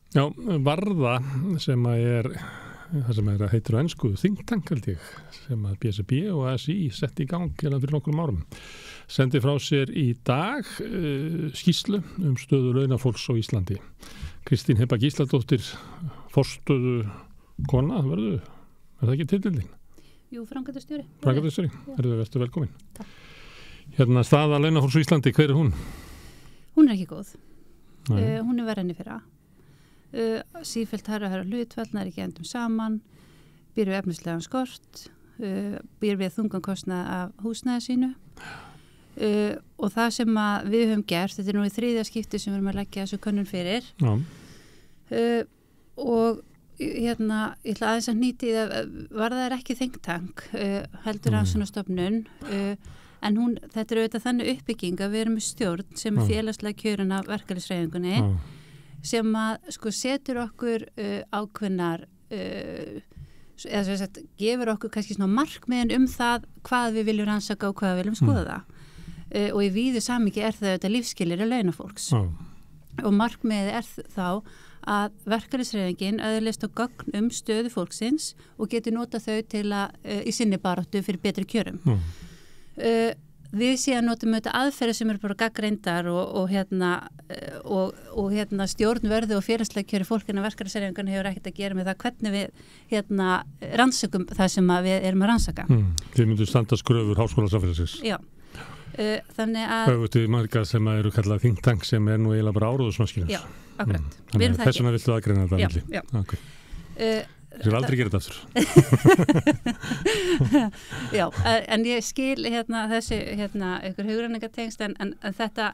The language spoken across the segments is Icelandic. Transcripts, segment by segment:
Já, Varða sem að heitir á ensku think tank held ég, sem að BSRB og ASI setti í gang fyrir nokkrum árum. Sendi frá sér í dag skýrslu stöðu launafólks á Íslandi. Kristín Heba Gísladóttir, forstöðu kona, er það ekki titillinn? Jú, framkvæmdastjóri. Framkvæmdastjóri, verður velkomin. Takk. Hérna staða launafólks á Íslandi, hver er hún? Hún er ekki góð. Hún er verri enn í fyrra. Sífellt hærra hlutfallnar ekki endum saman, býr við efnislegan skort, býr við þungan kostnað af húsnæði sínu og það sem að við höfum gert, þetta er nú í 3. skipti sem við erum að leggja þessu könnun fyrir og hérna, ég ætla aðeins að hnýti var það ekki think tank heldur rannsóknarstofnun en þetta er auðvitað þannig uppbygging að við erum með stjórn sem er félagslega kjörin af verkalýðshreyfingunni sem að setur okkur ákveðnar eða sem sagt gefur okkur kannski svona markmiðin það hvað við viljum rannsaka og hvað við viljum skoða og í víðu samhengi er það auðvitað lífsskilyrði launafólks og markmiðið þá að verkalýðshreyfingin öðlist á gögn stöðu fólksins og getur nota þau til að í sinni baráttu fyrir betri kjörum. Við síðan notum auðvitað aðferði sem eru bara gagnreyndar og stjórnvörðu og félagslega kjöri fólkina verkalýðshreyfingunni hefur ekkert að gera með það hvernig við rannsökum það sem við erum að rannsaka. Þið myndu standast kröfur háskólasamfélagsins. Já. Þannig að Höfuðtu marga sem eru kallað think tank sem er nú eiginlega bara áróðusmaskinu. Já, akkurat. Þannig að þess vegna viltu aðgreina þetta milli. Já. Okay. Ég vil aldrei gera þetta aftur. Já, en ég skil þessi ykkur hugrenningatengst en þetta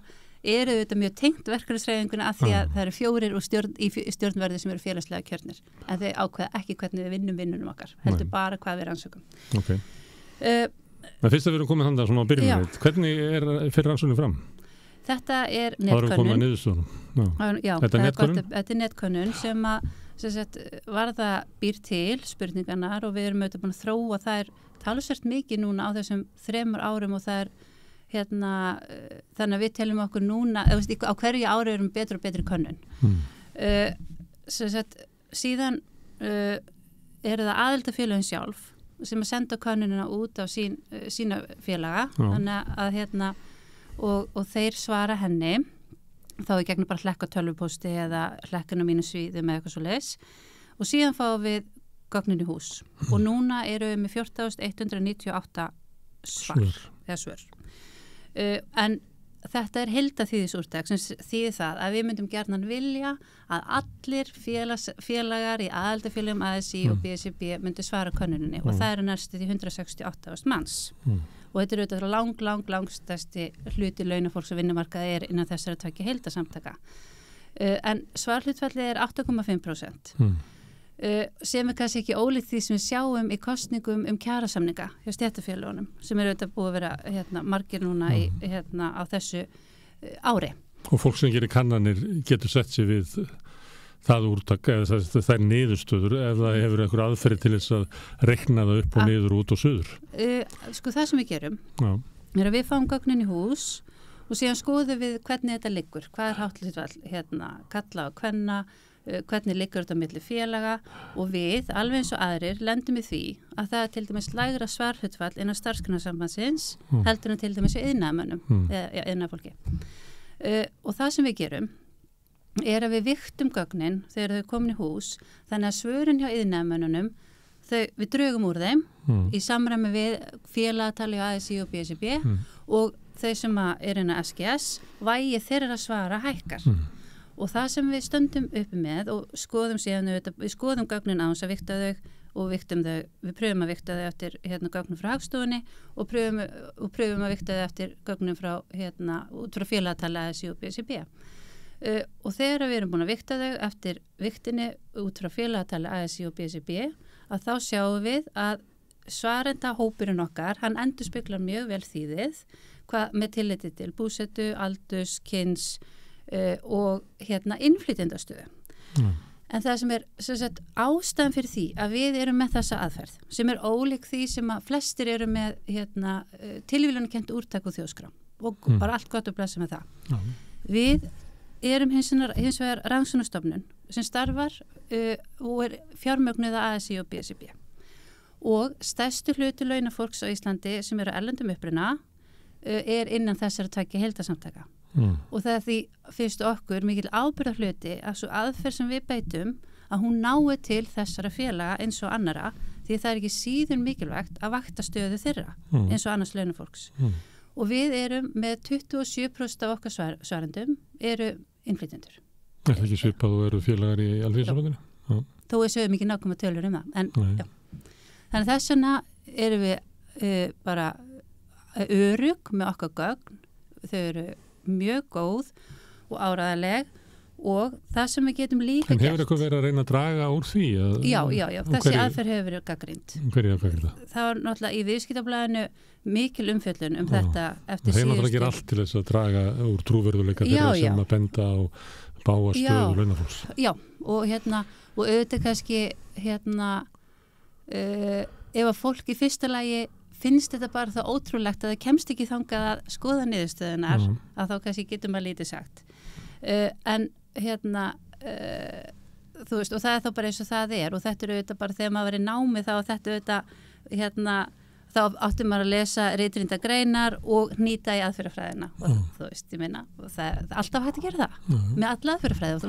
eru þetta mjög tengt verkalýðshreyfinguna af því að það eru 4 í stjórnverði sem eru félagslega kjörnir en þeir ákveða ekki hvernig við vinnum okkar heldur bara hvað við rannsökum. Ok. Það fyrst að við erum komið þannig svona á byrjunum. Hvernig fyrir rannsóknin fram? Þetta er netkönnun. Þetta er netkönnun sem að Varða býr til spurningarnar og við erum auðvitað búin að þróa það talsvert mikið núna á þessum 3 árum og það er þannig að við teljum okkur núna á hverju ári erum betri og betri könnun. Síðan eru það aðildafélögin sjálf sem að senda könnunina út á sína félaga þannig að og þeir svara henni þá í gegnum bara hlekka tölvupósti eða hlekkana mínu svíði með eitthvað svo leis og síðan fáum við gögnin í hús og núna eru við með 14.198 svör. En þetta er heildaþýðisúrtak sem þýðir það að við myndum gjarnan vilja að allir félagar í aðildafélögum ASI og BSRB myndu svara könnuninni og það eru næstu því 168.000 manns. Og þetta er auðvitað langstæsti hluti launafólks og vinnumarkaði innan þessara 2 heildasamtaka. En svarhlutfallið er 8,5%. Sem er kannski ekki ólíkt því sem við sjáum í kosningum kjarasamninga hjá stéttarfélögunum sem eru auðvitað búið að vera margir núna á þessu ári. Og fólk sem gerir kannanir getur sett sér við það úrtak eða þær niðurstöður ef það hefur einhver aðferði til þess að reikna það upp og niður út og suður. Það sem við gerum er að við fáum gögnin í hús og síðan skoðum við hvernig þetta liggur, hvað er hátthlutfall kalla og kvenna, hvernig liggur þetta milli félaga og við, alveg eins og aðrir, lendum í því að það er til dæmis lægra svarhlutfall innan starfsgreinasambandsins heldur en til dæmis í iðnaðarmönnum eða iðnaðarfólki. Og það sem við gerum er að við vigtum gögnin þegar þau komin í hús þannig að svörin hjá iðnaðarmönnunum við drögum úr þeim í samræmi við félagatali á ASI og BSRB og þau sem er innan SGS vægi þeirra að svara hækkar og það sem við stöndum uppi með og skoðum síðan við skoðum gögnin á þess að vigta þau og vigtum þau, við pröfum að vigta þau eftir gögnum frá Hagstofunni og pröfum að vigta þau eftir gögnum frá út frá félagatali ASI og BSRB. Og þegar við erum búin að vigta þau eftir vigtinni út frá félagatali ASI og BSRB að þá sjáum við að svarenda hópurinn okkar, hann endurspeglar mjög vel þýðið með tilliti til búsetu, aldurs, kyns og innflytjendastöðu. En það sem er ástæðan fyrir því að við erum með þessa aðferð sem er ólík því sem að flestir eru með tilvílunarkennt úrtak og þjóðskrá og bara allt gott og blessa með það. Við erum hins vegar rannsóknarstofnun sem starfar og fjármögnuð af ASÍ og BSRB og stærstu hluti launafólks á Íslandi sem eru erlendum uppruna innan þessara tveggja heildarsamtaka og það því fyrst okkur mikil ábyrgðar hluti að svo aðferð sem við beitum að hún nái til þessara félaga eins og annara því það ekki síður mikilvægt að vakta stöðu þeirra eins og annars launafólks og við erum með 27% af okkar svarendum eru innflytjendur. Er það ekki svipað og eru félagar í Alþýðusambandinu? Þó við sögum ekki nákvæmlega tölur um það en já. Þannig þess vegna erum við bara örugg með okkar gögn, þau eru mjög góð og áræðaleg og það sem við getum líka gert. En hefur eitthvað verið að reyna að draga úr því? Já, þessi aðferð hefur verið gagnrýnd. Hverju er að gagnrýnda? Það var náttúrulega í viðskiptablaðinu mikil umfjöllun þetta eftir síðustu. Það er náttúrulega að gera allt til þess að draga úr trúverðuleika þeirra sem að benda á báa stöðu launafólks. Já, og auðvitað kannski ef að fólk í fyrsta lagi finnst þetta bara það ótrúlegt að það kemst ekki þangað að skoða niðurstöðunar að þá kannski getur maður lítið sagt en þú veist og það er þá bara eins og það og þetta auðvitað bara þegar maður verið námið þá þetta auðvitað þá áttum maður að lesa ritrýnda greinar og nýta í aðferðafræðina og þú veist, ég meina það er alltaf hægt að gera það með alla aðferðafræði og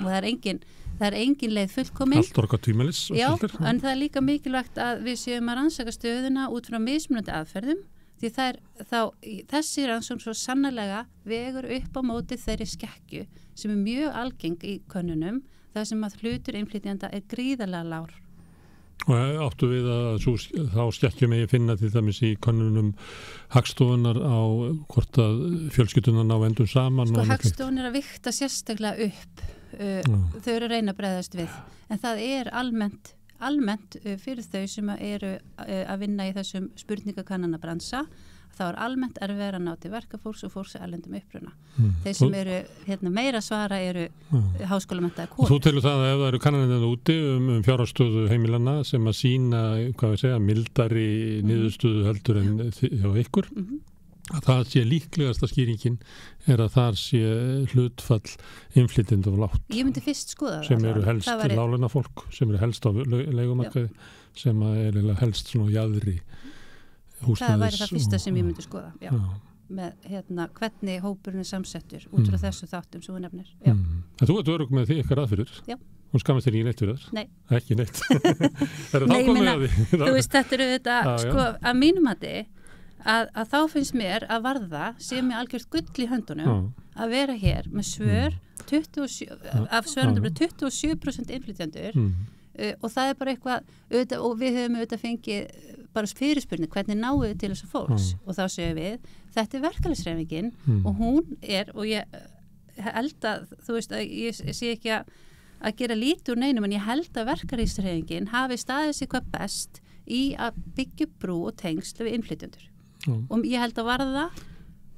það er engin leið fullkomin. Allt orka tímalis. Já, en það er líka mikilvægt að við séum að rannsaka stöðuna út frá mismunandi aðferðum því þessi rannsókn svo sannarlega vegur upp á móti þeirri skekkju sem mjög algeng í könnunum þar sem að hlutur innflytjenda gríðarlega lágur. Og áttu við að þá skekkjum ég finna til dæmis í könnunum Hagstofunar á hvort að fjölskyldunar ná endum saman? Sko Hagstofun að vikta sérstaklega upp þau eru að reyna að bregðast við en það er almennt fyrir þau sem eru að vinna í þessum spurningakannanabransa þá er almennt erfiðara að ná til verkafólks og fólks að erlendum uppruna. Þeir sem eru meira svara eru háskólamenntaðar konur. Og þú telur það að ef það eru kannanirnar úti fjárhagsstöðu heimilanna sem að sýna, mildari niðurstöðu heldur en hjá ykkur, að það sé líklegasta skýringin er að þar sé hlutfall innflytjenda og lágt. Ég myndi fyrst skoða það. Sem eru helst láglauna fólk, sem eru helst á leigumarkaði, sem er helst svona jaðri húsnæðis. Það væri það fyrsta sem ég myndi skoða, já. Með hvernig hópurinn er samsettur út frá þessu þáttum sem þú nefnir. Þú ert örugg með því ykkar aðfyrir? Já. Hún skammast þér ekki neitt fyrir þess? Nei. Ekki neitt? Nei, þú veist, þetta eru þetta, sko, að mínum að þá finnst mér að varða sem er algjört gull í höndunum að vera hér með svör 27% innflytjendur og það er bara eitthvað og við höfum auðvitað fengið bara fyrirspurning hvernig náum við til þessu fólks og þá séum við, þetta er verkalýðshreyfingin og hún og ég held að, þú veist, að ég sé ekki að gera lítið úr neinum en ég held að verkalýðshreyfingin hafi staðið sig hvað best í að byggja brú og tengsl við innflytjendur og ég held að varða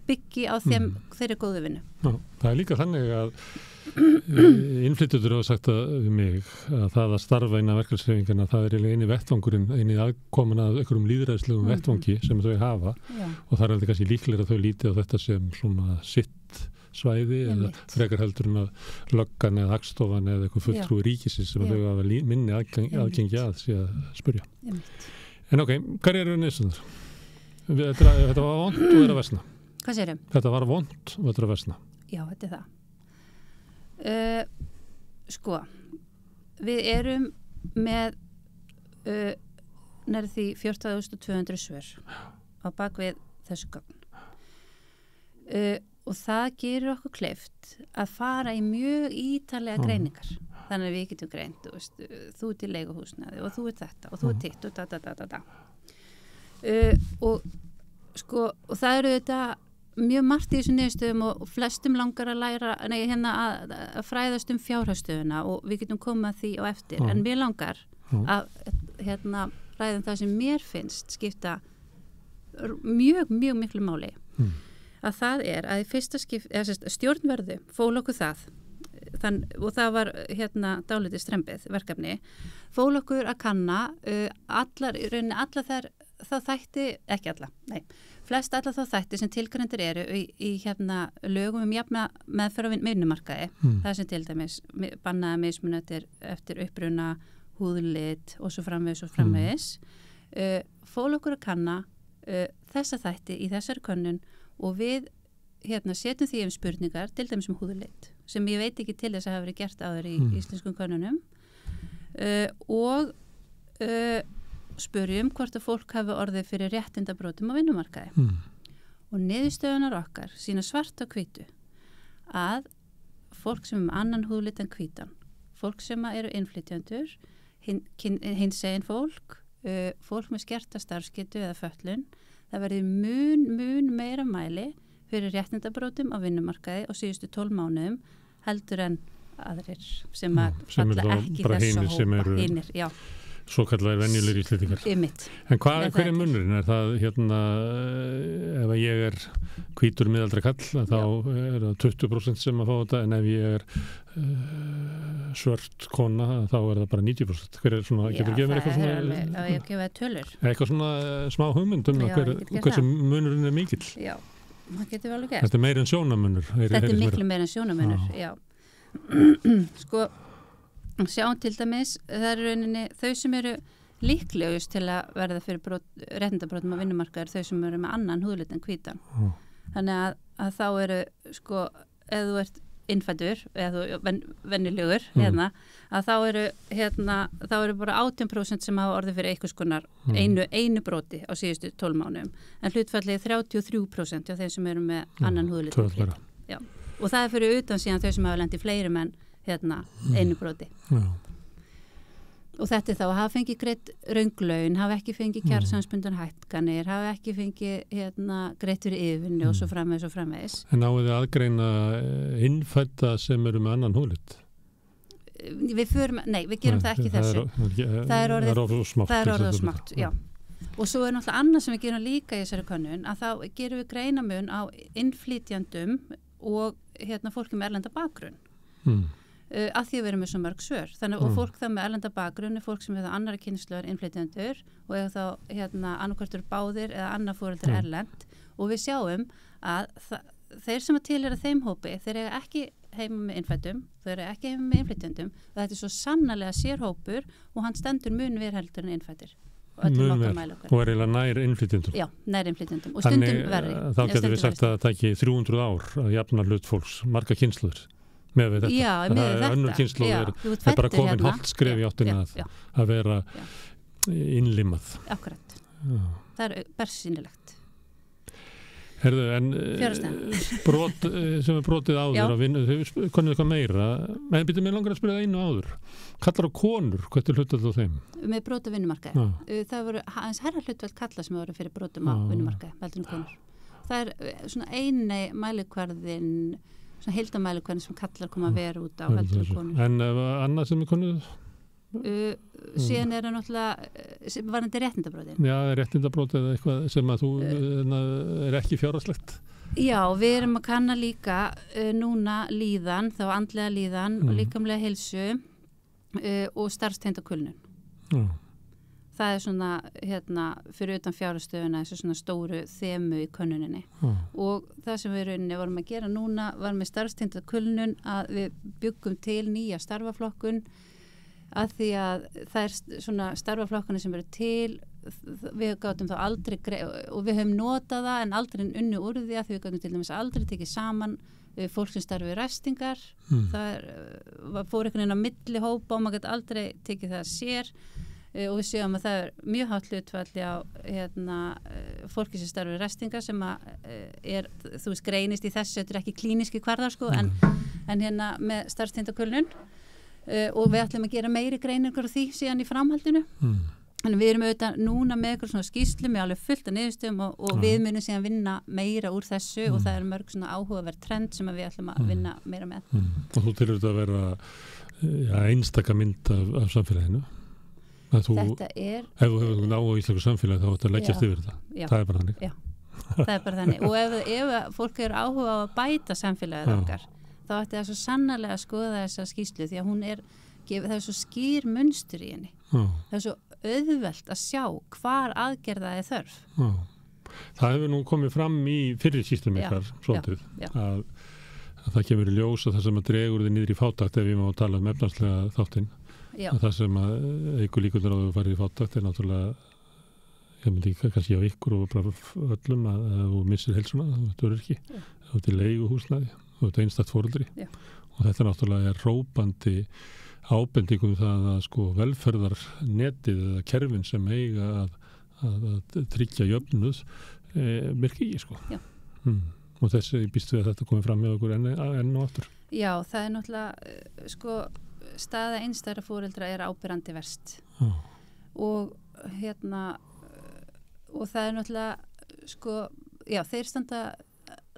byggi á þeirri góðu vinnu. Já, það er líka þannig að innflytjendur hafa sagt við mig að það að starfa innan verkalýðshreyfingana það er eini vettvangurinn, eini aðkomin að einhverjum lýðræðislegum vettvangi sem þau hafa og það er alveg kannski líklega að þau lítið á þetta sem svona sitt svæði eða frekar heldur en að löggan eða Hagstofan eða eitthvað fulltrúi ríkisins sem þau hafa minni aðgengi að sé að spyrja. En ok, hvað eru neðsundar? Þetta var vont og er að versna. Hvað sérum? Þetta var vont og þetta er að versna. Já, þetta er það. Sko, við erum með nærið því 14.200 svör á bakvið þessu gögn. Og það gerir okkur kleift að fara í mjög ítarlega greiningar. Þannig að við getum greint, þú ert í leiguhúsnæði og þú ert þetta og þú ert hitt og og það eru þetta mjög margt í þessu niðurstöðum og flestum langar að læra að fræðast fjárhagsstöðuna og við getum komað því á eftir en mér langar að ræða það sem mér finnst skipta mjög miklu máli að það er að í fyrsta stjórnverðu fól okkur það og það var dálítið strembið verkefni fól okkur að kanna allar þær þá þætti, ekki alla, nei, flest alla þá þætti sem tilgreindir eru í lögum jafna meðferð á vinnumarkaði, það sem til dæmis bannaða mismun eftir uppruna, húðlit og svo framvegis. Fól okkur að kanna þessa þætti í þessari könnun og við setjum því spurningar, til dæmis húðlit, sem ég veit ekki til þess að hafa verið gert áður í íslenskum könnunum og spurjum hvort að fólk hafi orðið fyrir réttindabrotum á vinnumarkaði. Og niðurstöðunar okkar sýna svart á hvítu að fólk sem annan húðlit en hvítan, fólk sem eru innflytjendur, hinsegin fólk, fólk með skerta starfsgetu eða fötlun, það verði mun meira mæli fyrir réttindabrotum á vinnumarkaði á síðustu 12 mánuðum heldur en aðrir sem falla ekki þessu hópa. Hinir, já. Svo kallar venjulegir Íslendingar. En hver er munurinn? Er það ef ég er hvítur miðaldra kall, þá er það 20% sem að fá þetta, en ef ég er svört kona, þá er það bara 90%. Hver er svona, getur gefið mér eitthvað svona? Já, ég gefa tölur. Eitthvað svona smá hugmynd hversu munurinn er mikill? Já, það getur vel alveg gert. Þetta er meira en sjónamunur. Þetta er miklu meira en sjónamunur, já. Sko, sjáum til dæmis, það er rauninni þau sem eru líklegust til að verða fyrir réttindabrotum á vinnumarkaði þau sem eru með annan húðlit en hvítan. Þannig að þá eru, sko, ef þú ert innfæddur, eða þú venjulegur, að þá eru bara 18% sem hafa orðið fyrir einhvers konar einu broti á síðustu 12 mánuðum. En hlutfallið 33% af þeim sem eru með annan húðlit en hvítan. Já. Og það er fyrir utan síðan þau sem hafa lent í fleiri menn einu broti. Og þetta er þá að hafa fengið greitt rönglaun, hafa ekki fengið kjarasamningsbundnar hækkanir, hafa ekki fengið greitt fyrir yfirvinnu og svo framvegis. En náðu þið aðgreina innfædda sem eru með annan húðlit? Við gerum það ekki þessu. Það er orðið smátt, já. Og svo er náttúrulega annað sem við gerum líka í þessari könnun, að þá gerum við greinamun á innflytjandum og fólki með erlenda bakgrunn. Að því að við erum með svo mörg svör. Þannig og fólk það með erlenda bakgrunn er fólk sem hefur annarra kynslóðar innflytjendur og ef þá annarkvörtur báðir eða annar fóreldur erlend og við sjáum að þeir sem að tilheyra þeim hópi, þeir eru ekki heima með innfættum, þeir eru ekki heima með innflytjendum og þetta er svo sannarlega sérhópur og hann stendur mun verð heldur en innfættir. Og er eiginlega nær innflytjendum. Já, nær innflytjendum og stundum verri. Þá getur við sagt að það taki 300 ár að jafna hlut fólks, marga kynslóður. Með þetta. Já, með þetta. Önnur kynslóð er bara komin hálft skref í áttina að vera innlimað. Akkurat. Það er bersýnilegt. Herðu, en brot sem er brotið áður að vinna, þau konuðu eitthvað meira, en býtum mig langar að spyrja það einu áður. Kallar á konur, hvað er hlutfall á þeim? Með brot á vinnumarkaði. Það voru aðeins herra hlutfall kalla sem voru fyrir brotum á vinnumarkaði, veldur en konur. Það er svona eini mælikvarðin svona heildamælikvarðin sem kallar koma að vera út á heldur og konur. En annað sem er konuð? Síðan er það náttúrulega varandi réttindabrótin. Já, réttindabrótin eða eitthvað sem að þú er ekki fjárhagslegt. Já, við erum að kanna líka núna líðan, þá andlega líðan og líkamlega heilsu og starfstengda kulnun. Það er svona fyrir utan fjárhagsstöðuna þessu svona stóru þemu í könnuninni og það sem við rauninni vorum að gera núna var með starfstengda kulnun að við byggum til nýja starfaflokkun að því að það er svona starfaflokkunni sem eru til við gátum þá aldrei og við höfum notað það en aldrei unnu úr því að við gátum til dæmis aldrei tekið saman fólk sem starfi ræstingar það fór einhvern veginn á milli hópa og maður gæti aldrei tekið það sér og við séum að það er mjög hátt hlutfalli á fólki sem starfi ræstingar sem að þú veist greinist í þessu, þetta er ekki klíníski kvarðar sko en með starfstengdakulnun og við ætlum að gera meiri greiningar á því síðan í framhaldinu en við erum auðvitað núna með eitthvað svona skýrslu með alveg fullt af niðurstöðum og við munum síðan vinna meira úr þessu og það er mörg svona áhugaverð trend sem við ætlum að vinna meira með. Og þú tilur þetta að vera einstaka mynd af samfélaginu? Þetta er... Ef þú hefur náðu í íslensku samfélagi þá ættu að leggjast yfir þetta. Það er bara þannig. Já, það er bara þannig. Og ef fólk er áhuga á að bæta samfélagið okkar, þá ætti það svo sannarlega að skoða þessa skýrslu því að það er svo skýr munstur í henni. Það svo auðvelt að sjá hvar aðgerða er þörf. Það hefur nú komið fram í fyrri skýrslum ykkar svolítið að það kemur í ljós að það sem að dregur þið niður í fátakt ef ég má tala efnahagslega þáttinn. Að það sem að eykur líkurnar á að fara í fátakt er náttúrulega, ég myndi kannski á ykkur og bara öllum að þú missir heilsuna, þú ert ekki, þú ert í leiguhúsnæði, þú ert einstakt foreldri og þetta náttúrulega er hrópandi ábendingum það að sko velferðarnetið eða kerfin sem eiga að tryggja jöfnuð virki ekki sko. Og þessi býst við að þetta komið fram með okkur enn og aftur. Já, það er náttúrulega sko staða einstæðra foreldra er áberandi verst og og það er náttúrulega sko, já, þeir standa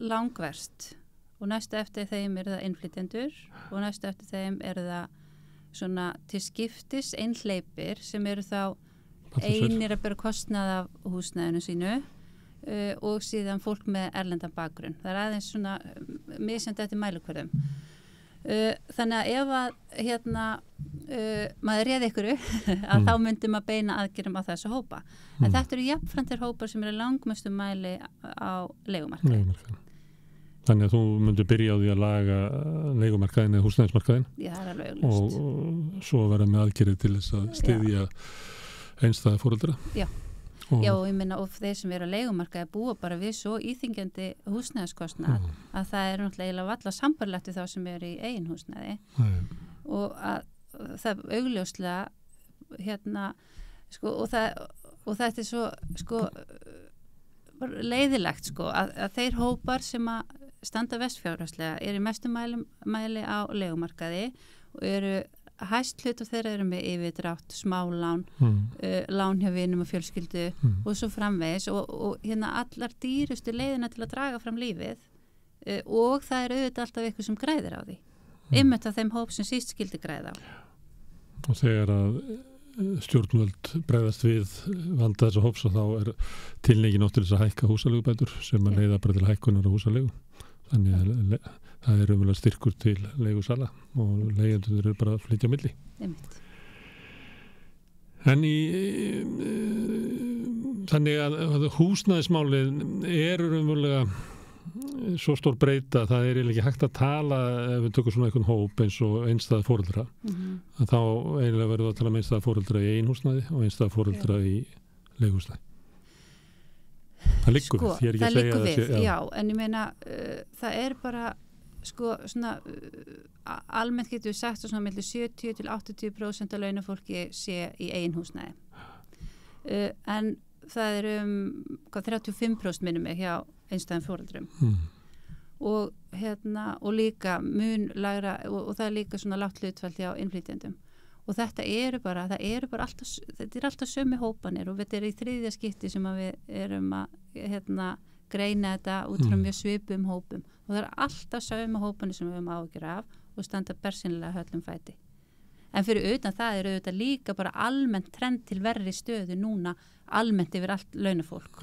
langverst og næstu eftir þeim eru það innflytjendur og næstu eftir þeim eru það svona til skiptis einhleypir sem eru þá einir að bera kostnað af húsnæðinu sínu og síðan fólk með erlendan bakgrunn. Það er aðeins svona misjandi eftir mælikvörðum. Þannig að ef að maður réði ykkur að þá myndi maður beina aðgerðum á þessu hópa. En þetta eru jafnfrandir hópar sem eru langmestu mæli á leigumarkaði. Þannig að þú myndir byrja á því að laga leigumarkaðin eða húsnæðismarkaðin. Já, það er alveg augljóst. Og svo vera með aðgerðir til þess að styðja einstæða foreldra. Já. Já, og ég minna og þeir sem eru á leigumarkaði búa bara við svo íþyngjandi húsnæðiskostnað að það er náttúrulega valla sambarlegt við þá sem eru í eigin húsnæði og að það augljóslega sko, og þetta er svo sko leiðilegt sko að þeir hópar sem að standa vestfjárhagslega eru í mestu mæli á leigumarkaði og eru hæst hlut og þeirra eru með yfirdrátt, smálán, lán hjá vinum og fjölskyldu og svo framvegis og allar dýrustu leiðina til að draga fram lífið og það er auðvitað alltaf ykkur sem græðir á því. Einmitt af þeim hóp sem síst skildi græða á. Og þegar að stjórnvöld bregðast við vanda þessa hóps og þá er tilneikin óttir þess að hækka húsaleigubætur sem að leiða bara til hækkunar á húsalegu. Þannig að það er umvel styrkur til leigusala og leigjendur eru bara að flytja á milli. En þannig að húsnæðismálið eru umverulega svo stór breyta, það er eiginlega ekki hægt að tala ef við tökum svona einhvern hóp eins og einstæða foreldra, að þá eiginlega verður að tala um einstæða foreldra í einhúsnæði og einstæða foreldra í leiguhúsnæði. Það liggur við, ég er ekki að segja þessi. Já, en ég meina, það er bara, sko, svona, almennt getur við sagt að svona milli 70-80% af launafólki sé í eigin húsnæði. En það er 35% minnum mig hjá einstæðum foreldrum. Og líka mun lægra, og það er líka svona lágt hlutfall hjá innflytjendum. Og þetta eru bara alltaf sömu hópanir og þetta er í þriðja skipti sem að við erum að greina þetta út frá mjög svipum hópum og það er alltaf sömu hópanir sem við höfum áhyggjur af og standa bersinlega höllum fæti. En fyrir utan það er auðvitað líka bara almennt trend til verri stöðu núna almennt yfir allt launafólk.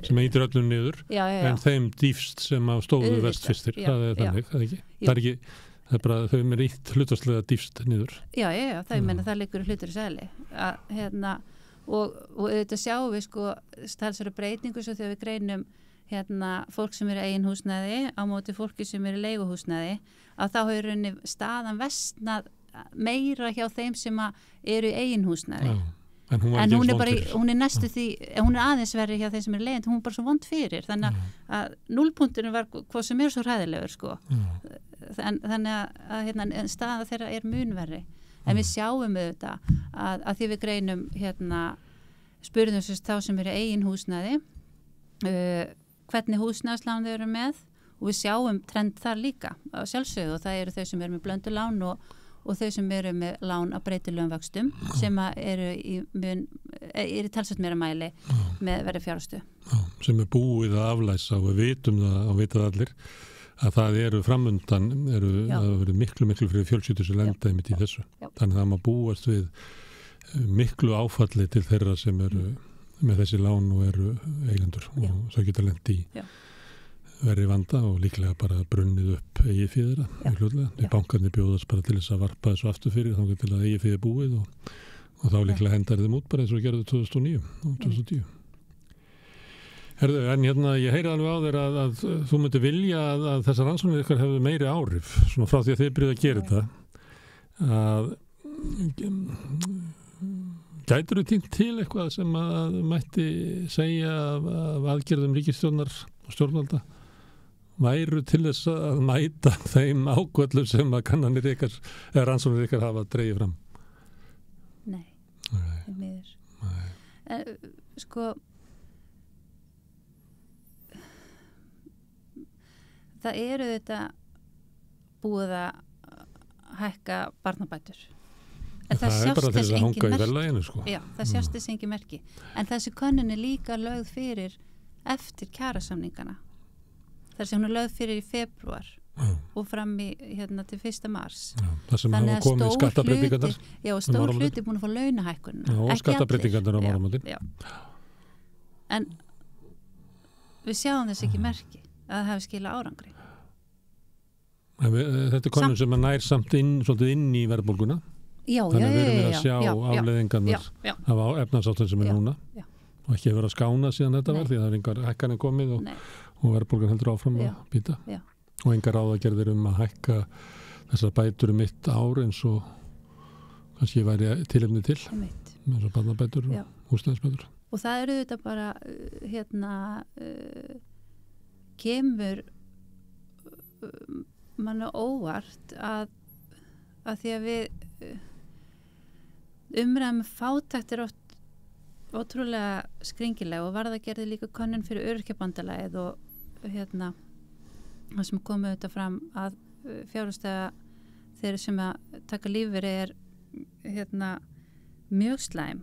Sem eitir öllum niður en þeim dýfst sem á stóðu verst fyrstir. Það er þannig, það ekki? Það er ekki það er bara þau með ítt hlutastlega dýfst niður. Já, það meina það liggur hlutur í sæli. Og auðvitað sjáum við sko talsverða breytingu svo þegar við greinum fólk sem eru eigin húsnæði á móti fólki sem eru leiguhúsnæði að þá hefur staðan versnað meira hjá þeim sem eru í eigin húsnæði. En hún er næstu því, hún er aðeins verri hjá þeim sem eru leigjandi, hún er bara svo vond fyrir þannig að núllpunkturinn var hvað sem er svo hræðilegur sko. Þannig að staða þeirra er munverri en við sjáum auðvitað að því við greinum spurðum þá sem eru eigin húsnæði hvernig húsnæðislán þau eru með og við sjáum trend þar líka á sjálfsögðu og það eru þau sem eru með blöndu lán og þau sem eru með lán að breytilegum vöxtum sem eru í talsvert meira mæli með verið fjárhagsstu. Sem er búið að aflæsa og við vitum það og vitað allir að það eru framundan það verður miklu fyrir fjölskyldur sem lenda einmitt í þessu. Þannig að það má búast við miklu áfalli til þeirra sem eru með þessi lán og eru eigendur og þau geta lent í verið vanda og líklega bara brunnið upp eigið fyrir þeirra. Bankarnir bjóðast bara til þess að varpa þessu aftur fyrir þá til að eigið fyrir búið og þá líklega hendar þeim út bara eins og gerðu 2009 og 2010. Herðu, en hérna ég heyri alveg á þér að þú myndir vilja að þessar rannsóknir ykkar hefðu meiri áhrif, svona frá því að þið byrjuðu að gera þetta, að gætirðu tínt til eitthvað sem að mætti segja af aðgerðum ríkisstjórnar og stjórnvalda væru til þess að mæta þeim ákvöllum sem að kannanir ykkar eða rannsóknir ykkar hafa dregið fram? Nei. Miður. Sko það eru þetta búið að hækka barnabætur. En það er bara til þess að hanga í verðlaginu, sko. Já, það sjást þess engin merki. En þessi könnun er líka lögð fyrir eftir kjarasamningana. Þessi hún er lögð fyrir í febrúar og fram í til 1. mars. Já, það sem hafa komið skattabreytingarnar. Já, og stór hluti búin að fá launahækkunina. Já, og skattabreytingarnar á mánaðamótin. Já. En við sjáum þess ekki merki að það hefði skilað árangri. Þetta er könnun sem að nær samt svolítið inn í verðbólguna. Já, þannig að við erum að sjá afleiðingarnar af efnahagsáttum sem er núna og ekki verið að skána síðan þetta var því að það er engar hækkanir komið og verðbólgan heldur áfram að býta og engar ráðagerðir að hækka þessar bætur mitt ár eins og kannski væri tilefni til eins og barnabætur og húsnæðisbætur. Og það eru þetta bara kemur manna óvart að því að við umræðum fátækt er oft ótrúlega skringilega og varða gerði líka könnun fyrir öryrkjabandalagið og það sem komið þetta fram að fjárhagstaða þeirra sem að taka lífeyri er mjög slæm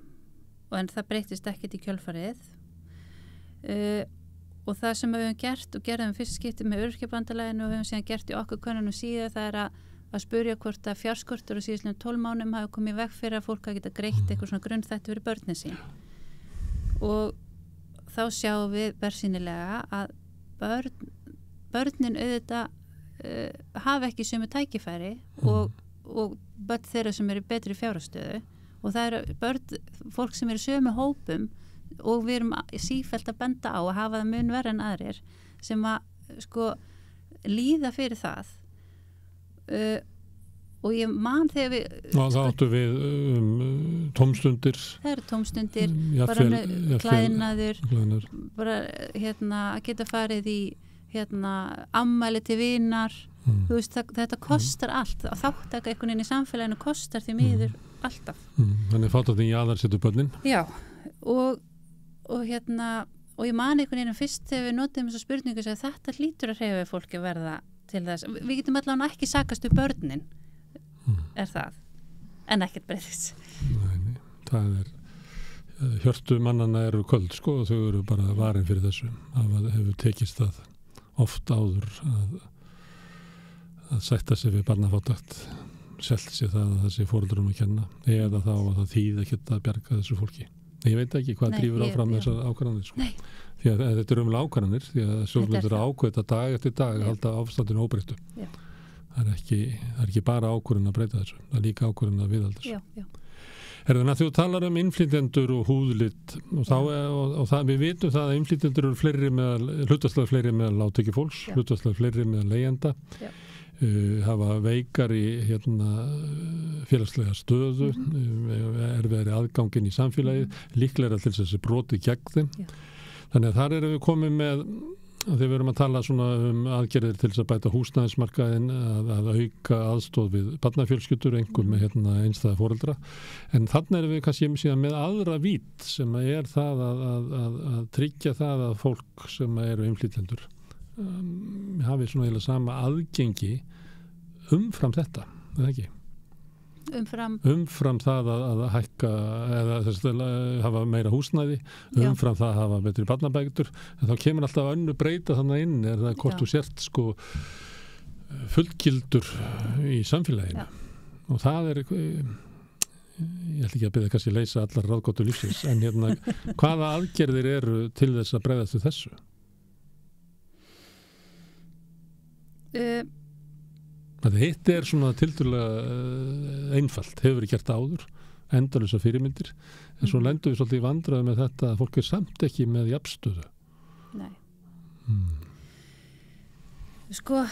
en það breytist ekkert í kjölfarið og það sem við höfum gert og gerðum fyrst skipti með öryrkjabandalaginu og við höfum síðan gert í okkur könnunum síðan það er að spurja hvort að fjárskortur og síðan 12 mánuðum hafi komið veg fyrir að fólk að geta greitt eitthvað svona grunnþætti fyrir börnin sín og þá sjáum við bersýnilega að börnin auðvitað hafa ekki sömu tækifæri og börn þeirra sem eru betri fjárhagsstöðu og það eru fólk sem eru sömu hópum og við erum sífellt að benda á að hafa það mun verð en aðrir sem að sko líða fyrir það og ég man þegar við það áttu við tómstundir það eru tómstundir bara klæðnaður bara að geta farið í ammæli til vinar þú veist þetta kostar allt að þáttaka einhvern veginn í samfélaginu kostar því miður alltaf þannig fátt að því jaðarsettu börnin já og ég man einhvern veginn fyrst þegar við notum þessa spurningu að þetta hlýtur að hreyfa fólki verða til þess, við getum allavega ekki sakast upp börnin er það, en ekkert breytist Nei, það er hjörtu mannana eru köld sko og þau eru bara varin fyrir þessu það hefur tekist það oft áður að sætta sig við barnafátækt selt sér það að það sé foreldrum að kenna eða þá að það þýð ekkert að bjarga þessu fólki ég veit ekki hvað drífur áfram þessar ákvarðanir sko. Því að þetta er ákvarðanir því að stjórnvöldur ákveða dag eftir dag að halda ástandinu óbreyttu það er ekki bara ákvörðun að breyta þessu það er líka ákvörðun að viðhalda þessu Herðan að þú talar innflytjendur og húðlit og við vitum það að innflytjendur eru hlutfallslega fleiri meðal lágtekjufólks hlutfallslega fleiri meðal leigjenda hafa veikar í félagslega stöðu erfiðari aðgangin í samfélagið líklega til þessi broti gegn þeim þannig að þar erum við komið með þegar við erum að tala svona aðgerðir til þess að bæta húsnæðismarkaðinn að auka aðstóð við barnafjölskyldur einhver með einstæða foreldra en þannig erum við kannski síðan með aðra vít sem er það að tryggja það að fólk sem eru innflytjendur hafi svona eða sama aðgengi umfram þetta, eða ekki? Umfram það að hækka eða hafa meira húsnæði umfram það að hafa betri barnabætur en þá kemur alltaf önnu breyta þannig inn er það hvort þú sért sko fullgildur í samfélaginu og það er ég ætla ekki að byrja kannski að leysa allar ráðgátu lífsins en hvaða aðgerðir eru til þess að bregðast við þessu? Þetta er svona tildulega einfalt, hefur verið gert áður endalausar fyrirmyndir en svo lendum við svolítið í vandræðu með þetta að fólk samt ekki með jafnstöðu. Nei. Sko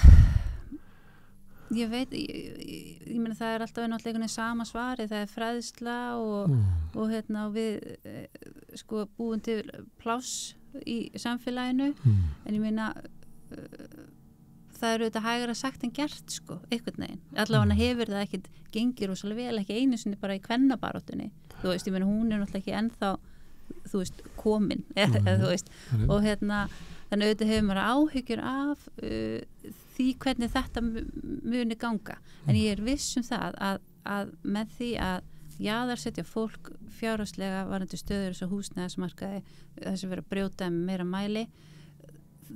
ég veit, ég meina það alltaf náttúrulega sama svari, það fræðsla og hérna við sko búin til pláss í samfélaginu en ég meina það auðvitað hægara sagt en gert sko, einhvern veginn. Allavega hefur það ekkert gengið rosalega vel, ekki einu sinni bara í kvennabaráttunni. Þú veist, ég meina hún náttúrulega ekki ennþá, þú veist, komin, þú veist, og hérna, þannig auðvitað hefur maður áhyggjur af því hvernig þetta muni ganga. En ég viss það að með því að jaðarsetja fólk fjárhagslega varandi stöður þess að húsnæðismarkaði, þessi verið að brjóta með meira mæli,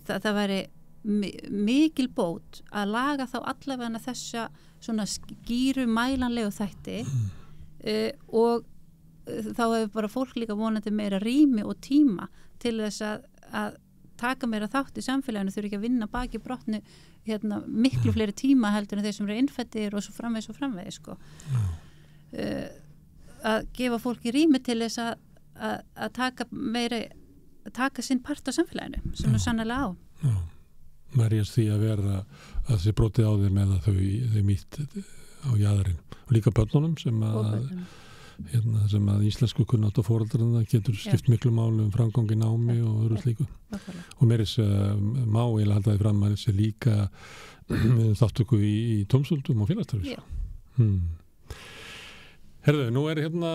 það væri mikil bót að laga þá allavega þessa svona skýru mælanlegu þætti og þá hefur bara fólk líka vonandi meira rými og tíma til þess að taka meira þátt í samfélaginu, þurfi ekki að vinna baki brotnu hérna, miklu fleiri tíma heldur en þeir sem eru innfættir og svo framvegis sko. Að gefa fólki rými til þess að taka sinn part á samfélaginu sem er sannlega á. Já. Marjast því að vera að þessi brotið á þeim eða þau mýtt á jaðarinn og líka börnunum sem að íslensku kunnátt og foreldrarna getur skipt miklu málu framgangi námi og öðru slíku og mér má eiginlega halda því fram að þessi líka þáttöku í tómsöldum og félagsstarfi. Herðu, nú hérna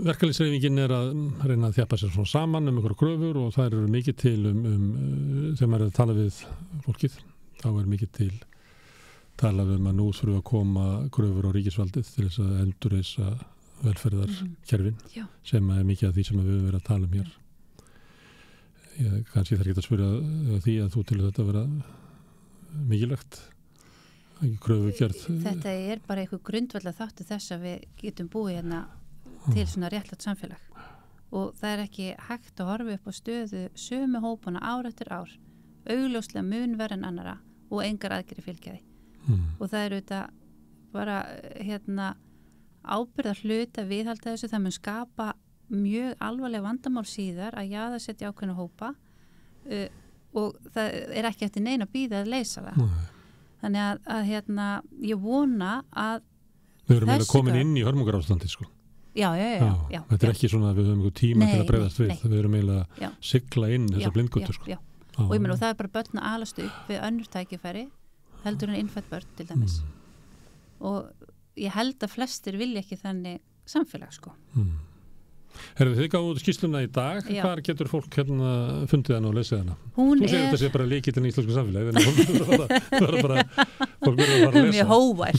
verkalýðshreyfingin að reyna að þjappa sér svona saman einhverja kröfur og það eru mikið til þegar maður að tala við fólkið, þá mikið til talað að nú þurfum að koma kröfur á ríkisvaldið til þess að endurreisa velferðarkerfin sem mikið af því sem við höfum verið að tala hér. Kannski þarf ekki að spyrja því að þú til þetta vera mikilvægt. Þetta bara einhver grundvallar þáttu þess að við getum búið hérna til svona réttlátt samfélag og það ekki hægt að horfa upp á stöðu sömu hópana ár eftir ár augljóslega mun verð en annara og engar aðgerðir fylgja því og það auðvitað bara hérna ábyrgðar hluta viðhalda þessu, það mun skapa mjög alvarlega vandamál síðar að jaðarsetja ákveðna hópa og það ekki eftir neina bíða að leysa það. Þannig að hérna, ég vona að við erum eiginlega komin inn í hörmungarástandi sko. Já. Þetta ekki svona að við höfum einhver tíma til að bregðast við. Við erum eiginlega að sigla inn þessa blindgötu sko. Og ég meina og það bara börn að alast upp við önnur tækifæri heldur en innfætt börn til dæmis. Og ég held að flestir vilja ekki þannig samfélag sko. Herðu, þið gáðu skýrsluna í dag, hvar getur fólk hérna fundið hana og lesið hana? Þú segir þetta sé bara lykillinn í íslensku samfélagi, þannig að fólk verður að fara að lesa. Mjög hóvær.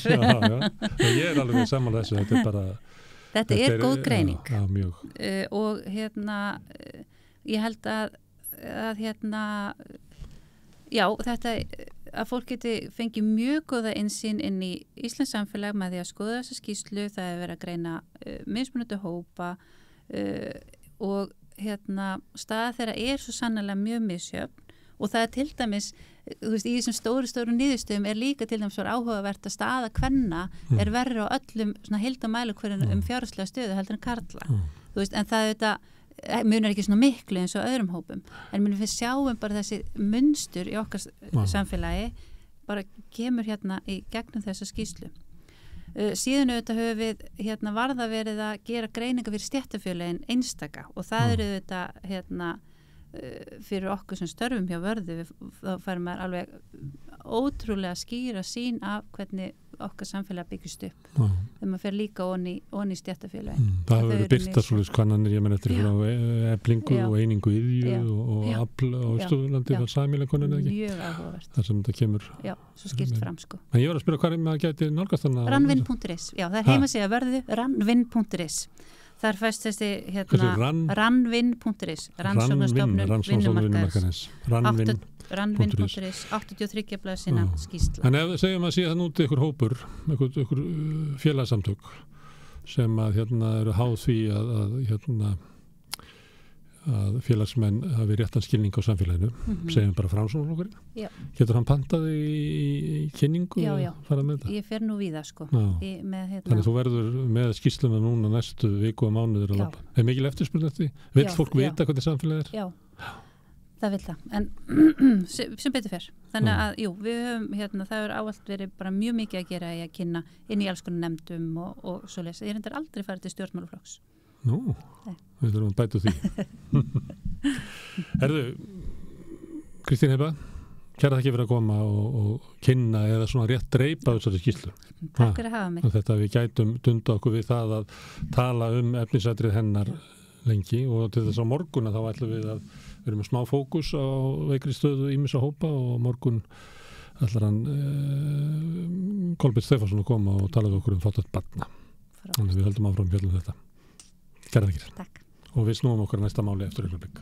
Ég alveg saman þessu, þetta bara... Þetta er góð greining. Já, mjög. Og hérna, ég held að hérna, já, þetta að fólk geti fengið mjög góða innsýn inn í íslensk samfélag með því að skoða þessa skýrslu, það verið að greina mismunandi hópa og hérna staða þeirra svo sannlega mjög misjöfn og það til dæmis, þú veist, í þessum stóru niðurstöðum líka til dæmis áhugavert að staða kvenna verri á öllum svona heildamælukvörðum fjárhagslega stöðu heldur en karla, þú veist, en það auðvitað munar ekki svona miklu eins og öðrum hópum, en við sjáum bara þessi munstur í okkar samfélagi bara kemur hérna í gegnum þessa skýrslu. Síðan auðvitað höfum við hérna varða verið að gera greininga fyrir stéttarfélögin einstaka og það auðvitað hérna fyrir okkur sem störfum hjá Vörðu þá fær maður alveg ótrúlega skýra sýn af hvernig okkar samfélag byggist upp þegar maður fer líka onni í stéttarfélögin. Það hefur verið byrta svolítið kannanir, ég menn eftir Eflingu og Einingu Iðju og Afl á Austurlandi var samílega konan eða ekki? Mjög áhugavert. Það sem þetta kemur. Já, svo skýrt fram sko. En ég var að spyrja hvað maður gæti nálgast þannig? Rannvinn.is, já það heimasíða Vörðu, rannvinn.is. Þar fæst þessi hérna rannvinn.is, rannsóknarstofnun vinnumarkaðarins. Rannvinn.is, 83 blaðsíðna skýrsla. En ef segjum að sé það núti ykkur hópur, ykkur félagsamtök sem að hérna eru háð því að hérna að félagsmenn hafi réttan skilning á samfélaginu, segjum bara Framsóknarflokkurinn. Já. Getur hann pantaði í kynningu Já. að fara með þetta? Ég fer nú við það sko. Þannig að þú verður með skýrsluna núna næstu viku og mánuður að labba. Er mikil eftirspurn eftir því? Vill fólk vita hvernig samfélagið er? Já, það vil það. En sem betur fer. Þannig að, við höfum, það er áallt verið bara mjög mikið að gera í að kynna inn í alls konar nefndum og svoleiðis. Ég reyndar aldrei farið til stjórnmálaflokks. Nú, við þurfum að bæta því. Herðu, Kristín Heba, kæra þakki fyrir að koma og kynna eða svona rétt dreipa þessari skýrslu. Takk fyrir að hafa mig. Þetta við gætum dunda okkur við það að tala efnisatrið hennar lengi og til þess að morgun þá ætlum við að við erum með smá fókus á veikri stöðu ýmissa hópa og morgun ætlar hann Kolbeinn Stefánsson að koma og tala við okkur fátækt barna. Þannig við höldum áfram fjallum þetta. Kæra þakkir. Takk. Og við snúum okkur næsta máli eftir augnablik.